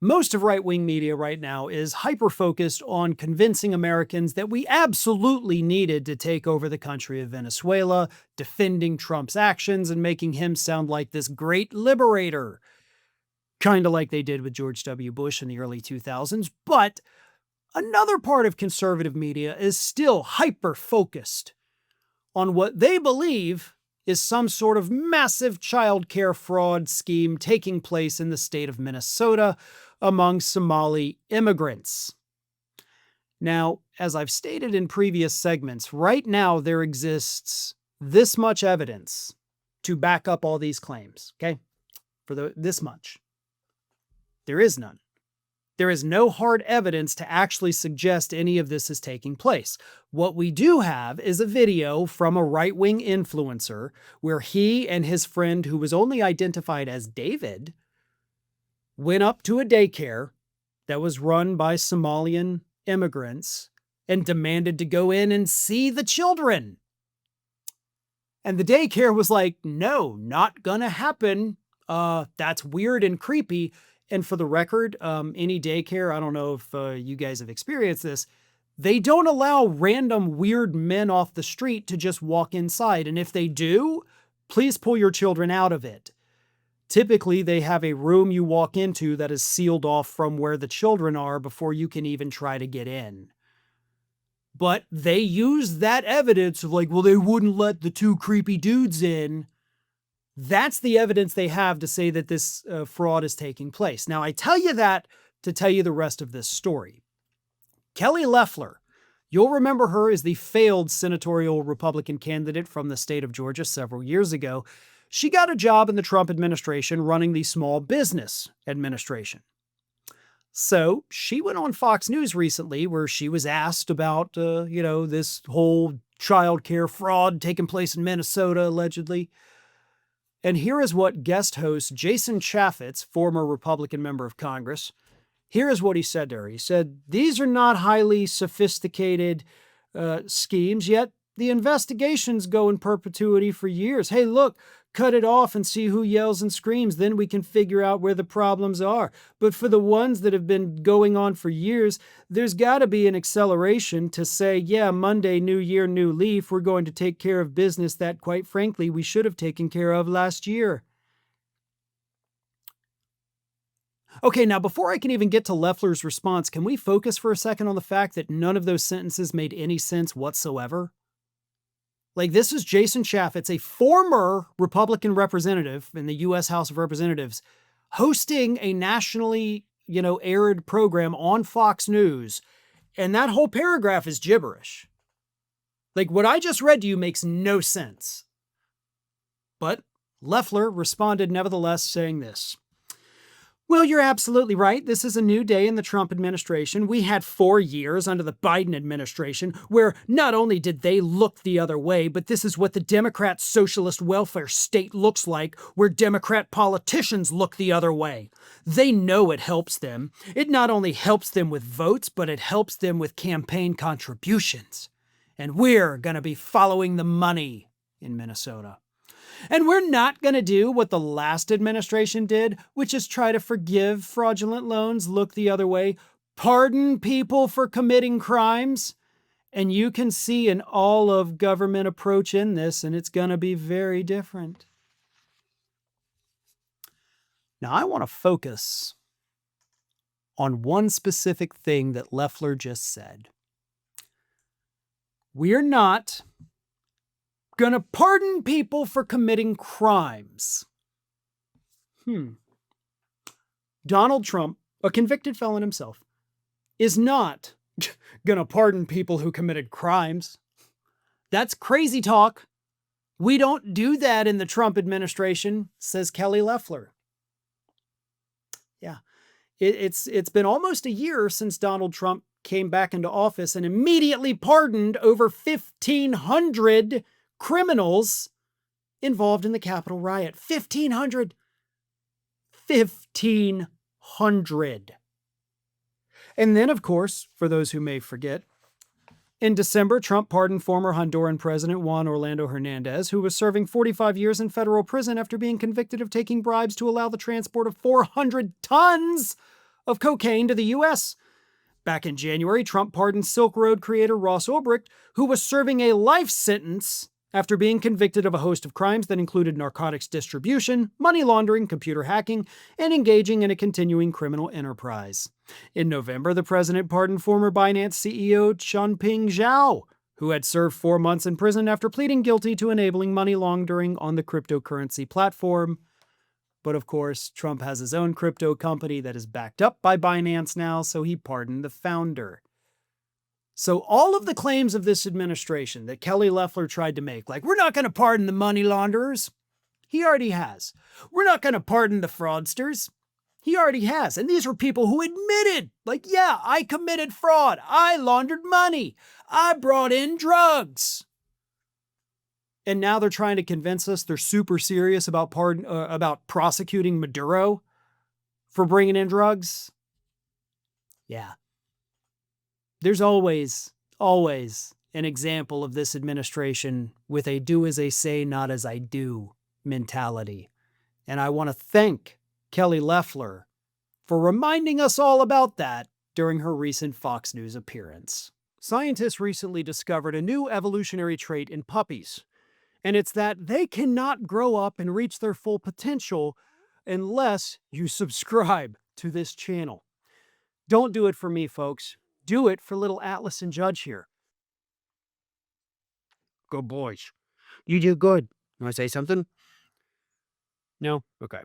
Most of right-wing media right now is hyper-focused on convincing Americans that we absolutely needed to take over the country of Venezuela, defending Trump's actions and making him sound like this great liberator, kind of like they did with George W. Bush in the early 2000s. But another part of conservative media is still hyper-focused on what they believe is some sort of massive child care fraud scheme taking place in the state of Minnesota among Somali immigrants. Now, as I've stated in previous segments, right now there exists this much evidence to back up all these claims, okay? This much. There is none. There is no hard evidence to actually suggest any of this is taking place. What we do have is a video from a right-wing influencer where he and his friend, who was only identified as David, went up to a daycare that was run by Somalian immigrants and demanded to go in and see the children. And the daycare was like, no, not gonna happen. That's weird and creepy. And for the record, any daycare, I don't know if you guys have experienced this, they don't allow random weird men off the street to just walk inside. And if they do, please pull your children out of it. Typically, they have a room you walk into that is sealed off from where the children are before you can even try to get in. But they use that evidence of like, well, they wouldn't let the two creepy dudes in. That's the evidence they have to say that this fraud is taking place. Now, I tell you that to tell you the rest of this story. Kelly Loeffler, you'll remember her as the failed senatorial Republican candidate from the state of Georgia several years ago. She got a job in the Trump administration running the Small Business Administration. So she went on Fox News recently where she was asked about, this whole child care fraud taking place in Minnesota, allegedly. And here is what guest host Jason Chaffetz, former Republican member of Congress, here is what he said to her. He said, these are not highly sophisticated schemes, yet the investigations go in perpetuity for years. Hey, look, cut it off and see who yells and screams. Then we can figure out where the problems are. But for the ones that have been going on for years, there's got to be an acceleration to say, yeah, Monday, new year, new leaf. We're going to take care of business that, quite frankly, we should have taken care of last year. Okay, now before I can even get to Loeffler's response, can we focus for a second on the fact that none of those sentences made any sense whatsoever? Like, this is Jason Chaffetz, a former Republican representative in the U.S. House of Representatives, hosting a nationally, aired program on Fox News. And that whole paragraph is gibberish. Like, what I just read to you makes no sense. But Loeffler responded nevertheless, saying this. Well, you're absolutely right. This is a new day in the Trump administration. We had 4 years under the Biden administration where not only did they look the other way, but this is what the Democrat socialist welfare state looks like, where Democrat politicians look the other way. They know it helps them. It not only helps them with votes, but it helps them with campaign contributions. And we're going to be following the money in Minnesota. And we're not going to do what the last administration did, which is try to forgive fraudulent loans, look the other way, pardon people for committing crimes. And you can see an all-of-government approach in this, and it's going to be very different. Now, I want to focus on one specific thing that Loeffler just said. We're not gonna pardon people for committing crimes. Donald Trump, a convicted felon himself, is not gonna pardon people who committed crimes. That's crazy talk. We don't do that in the Trump administration, says Kelly Loeffler. Yeah, it's been almost a year since Donald Trump came back into office and immediately pardoned over 1,500 criminals involved in the Capitol riot. 1,500. 1,500. And then, of course, for those who may forget, in December, Trump pardoned former Honduran President Juan Orlando Hernandez, who was serving 45 years in federal prison after being convicted of taking bribes to allow the transport of 400 tons of cocaine to the U.S. Back in January, Trump pardoned Silk Road creator Ross Ulbricht, who was serving a life sentence after being convicted of a host of crimes that included narcotics distribution, money laundering, computer hacking, and engaging in a continuing criminal enterprise. In November, the president pardoned former Binance CEO Changpeng Zhao, who had served 4 months in prison after pleading guilty to enabling money laundering on the cryptocurrency platform. But of course, Trump has his own crypto company that is backed up by Binance now, so he pardoned the founder. So all of the claims of this administration that Kelly Loeffler tried to make, like, we're not going to pardon the money launderers, he already has. We're not going to pardon the fraudsters. He already has. And these were people who admitted, like, yeah, I committed fraud. I laundered money. I brought in drugs. And now they're trying to convince us they're super serious about prosecuting Maduro for bringing in drugs. Yeah. There's always an example of this administration with a do as I say, not as I do mentality. And I want to thank Kelly Loeffler for reminding us all about that during her recent Fox News appearance. Scientists recently discovered a new evolutionary trait in puppies, and it's that they cannot grow up and reach their full potential unless you subscribe to this channel. Don't do it for me, folks. Do it for little Atlas and Judge here. Good boys. You do good. You want to say something? No? Okay.